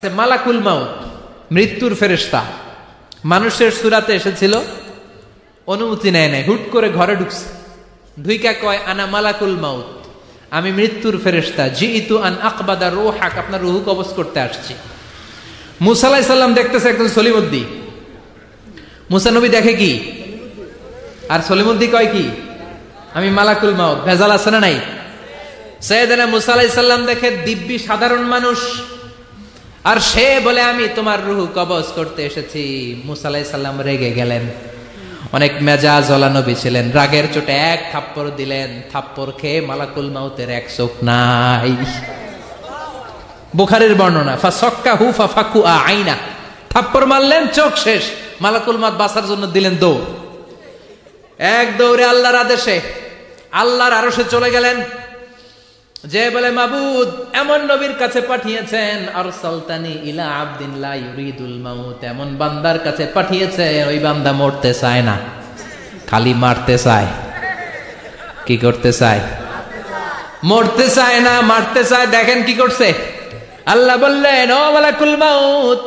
মালাকুল মাউত মৃত্যুর ফেরেশতা মানুষের সূরাতে এসেছিল, অনুমতি নেয় নাই, হুট করে ঘরে ঢুকছে, ঢুইকা কয় আনা মালাকুল মাউত, আমি মৃত্যুর ফেরেশতা, জিইতু আন আকবাদা রূহাক, আপনার রূহ কবজ করতে আসছি। মুসা আলাইহিস সালাম দেখতেছে একজন সলিমুদ্দি, মুসা নবী দেখে কি আর সলিমুদ্দি কয় কি আমি মালাকুল মাউত, ভেজাল আছে না নাই? সাইয়েদনা মুসা আলাইহিস সালাম দেখে দিব্যি সাধারণ মানুষ, আর সে বলে আমি তোমার রূহ কবজ করতে এসেছি। মুসা আলাইহিস সালাম রেগে গেলেন, অনেক মেজাজওয়ালা নবী ছিলেন, রাগের চোটে এক থাপ্পড় দিলেন, থাপ্পড় খেয়ে মালাকুল মাউতের এক চোখ নাই। বুখারীর বর্ণনা, ফাসাক্কাহু ফাফাকু আইনা, থাপ্পড় মারলেন, চোখ শেষ। মালাকুল মাউত বাঁচার জন্য দিলেন দৌড়, এক দৌড়ে আল্লাহর আদেশে আল্লাহর আরশে চলে গেলেন, যে বলে মাবুদ এমন নবীর কাছে পাঠিয়েছেন, আরসালতানি ইলা আবদিন লা ইউরিদুল মাউত, এমন বান্দার কাছে পাঠিয়েছে ওই বান্দা মরতে চায় না, খালি মারতে চায়। কি করতে চায়? মরতে চায় না, মারতে চায়। দেখেন কি করছে আল্লাহ, বললেন ও মালাকুল মাউত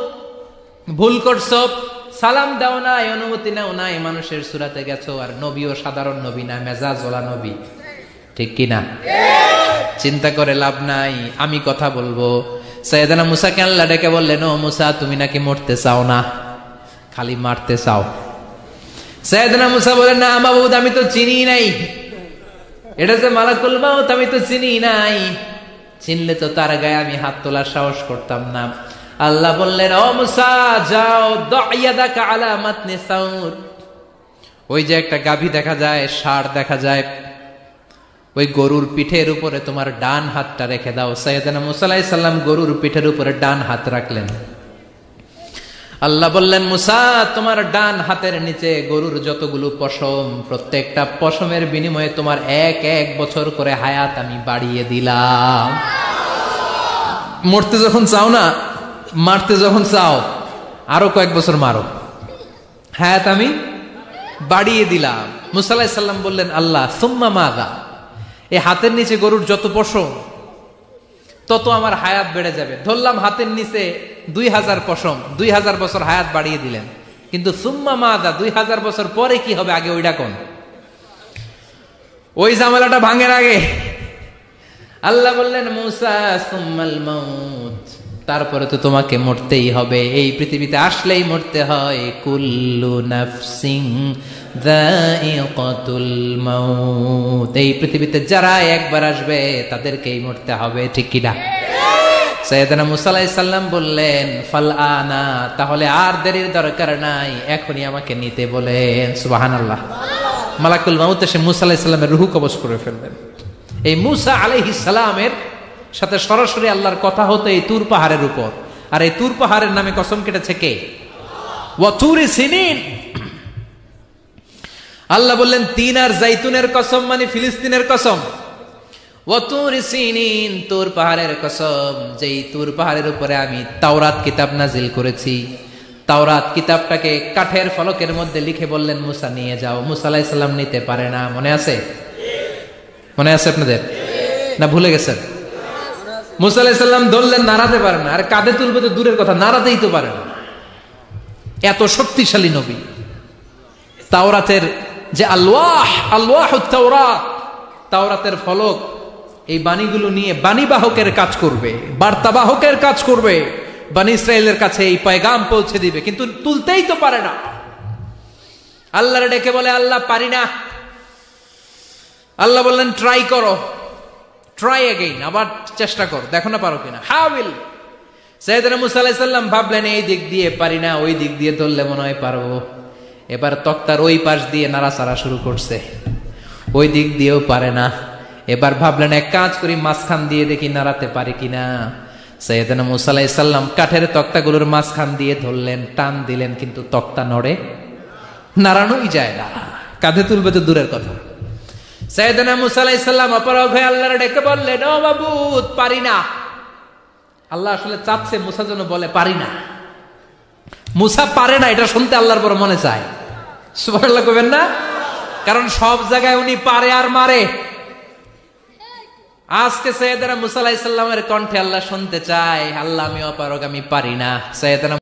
ভুল করছো, সালাম দাও নাই, অনুমতি নাও নাই, মানুষের সূরাতে গেছো, আর নবীও সাধারণ নবী না, মেজাজওয়ালা নবী, ঠিক কিনা? চিন্তা করে লাভ নাই, আমি কথা বলবো। সাইয়েদনা মুসাকে আল্লাহ ডেকে বললেন, ও মুসা তুমি নাকি মরতে চাও না, খালি মারতে চাও। সাইয়েদনা মুসা বলেন, না মাবুদ আমি তো চিনি নাই, এটা যে মালাকুল মাউত আমি তো চিনি নাই, চিনলে তো তার গায়ে আমি হাত তোলার সাহস করতাম না। আল্লাহ বললেন, ও মুসা যাও, দাইয়াদাকা আলা মাতনি সাউর, ওই যে একটা গাভী দেখা যায়, ষাঁড় দেখা যায়, ওই গরুর পিঠের উপরে তোমার ডান হাতটা রেখে দাও। সাইয়েদনা মুসা আলাইহিস সালাম গরুর পিঠের উপরে ডান হাত রাখলেন। আল্লাহ বললেন, মুসা তোমার ডান হাতের নিচে গরুর যতগুলো পশম, প্রত্যেকটা পশমের বিনিময়ে তোমার এক এক বছর করে হায়াত আমি বাড়িয়ে দিলাম। মরতে যখন চাও না, মারতে যখন চাও, আরো কয়েক বছর মারো, হায়াত আমি বাড়িয়ে দিলাম। মুসা আলাইহিস সালাম বললেন, আল্লাহ সুম্মা মাযা, এই হাতের নিচে গরুর যত পশম তত আমার হায়াত বেড়ে যাবে। ধরলাম হাতের নিচে 2000 পশম, 2000 বছর হায়াত বাড়িয়ে দিলেন, কিন্তু সুম্মা মাযা, 2000 বছর পরে কি হবে আগে ওইটা কোন, ওই ঝামেলাটা ভাঙের আগে। আল্লাহ বললেন, মুসা সুম্মাল মাউত, তারপরে তো তোমাকে মরতেই হবে, এই পৃথিবীতে আসলেই মরতে হয়। কুল্লু নাফসিন যায়িকাতুল মাউত, এই পৃথিবীতে যারা একবার আসবে তাদেরকেই মরতে হবে, ঠিক কি না? সাইয়েদনা মুসা আলাইহিস সালাম বললেন, ফাল আনা, তাহলে আর দেরির দরকার নাই, এখনই আমাকে নিতে বলেন। সুবহানাল্লাহ। মালাকুল মাউত এসে মুসা আলাইহিস সালামের রূহ কবজ করে ফেললেন। এই মুসা আলাইহিস সালামের সাথে সরাসরি আল্লাহর কথা হতো এই তুর পাহাড়ের উপর, আর এই তুর পাহাড়ের নামে কসম কেটেছে কে? ওয়া তুরি সিনিন। আল্লাহ বললেন, তিন আর জাইতুনের কসম, মানে ফিলিস্তিনের কসম। ওয়া তুরি সিনিন, তুর পাহাড়ের কসম, যেই তুর পাহাড়ের উপরে আমি তাওরাত কিতাব নাজিল করেছি। তাওরাত কিতাবটাকে কাঠের ফলকের মধ্যে লিখে বললেন, মুসা নিয়ে যাও। মুসা আলাইহিস সালাম নিতে পারে না, মনে আছে? মনে আছে আপনাদের না ভুলে গেছেন? মুসা আলাইহিস সালাম ধরলেন, নাড়াতে পারে না, আর কাঁধে তুলবে তো দূরের কথা, নাড়াতেই তো পারে না, এত শক্তিশালী নবী। তাওরাতের যে আলওয়াহুত তাওরাত, তাওরাতের ফলক, এই বাণীগুলো নিয়ে বাণীবাহকের কাজ করবে, বার্তাবাহকের কাজ করবে, বনী ইসরায়েলের কাছে এই পয়গাম পৌঁছে দিবে, কিন্তু তুলতেই তো পারে না। আল্লাহর ডেকে বলে, আল্লাহ পারি না। আল্লাহ বললেন, ট্রাই করো, ট্রাই এগেইন, আবার চেষ্টা করো, দেখো না পারো কিনা। হাউইল। সাইয়েদনা মুসা আলাইহিস সালাম ভাবলেন, এই দিক দিয়ে পারি না, ওই দিক দিয়ে ধরলে মনে হয় পারবো। এবার তক্তার ওই পাশ দিয়ে নাড়াচাড়া শুরু করছে, ওই দিক দিয়েও পারে না। এবার ভাবলেন, এক কাজ করি, মাঝখান দিয়ে দেখি নাড়াতে পারি কিনা। সাইয়েদনা মুসা আলাইহিস সালাম কাঠের তক্তাগুলোর মাঝখান দিয়ে ধরলেন, টান দিলেন, কিন্তু তক্তা নড়ে, নাড়ানোই যায় না, কাঁধে তুলবে তো দূরের কথা। সাইয়েদনা মুসা আলাইহিস সালাম অপরাগ হয়ে আল্লাহর ডেকে বললেন, ও মাবুদ পারি না। আল্লাহ আসলে চাচ্ছে মুসা যেন বলে পারি না। মুসা পারে না এটা শুনতে আল্লাহর বড় মনে চায়। সুবহানাল্লাহ কইবেন না? কারণ সব জায়গায় উনি পারে আর মারে। আজকে সৈয়দনা মুসা আলাইহিস সালামের কণ্ঠে আল্লাহ শুনতে চায়, আল্লাহ আমি অপারগ, আমি পারি না। সৈয়দনা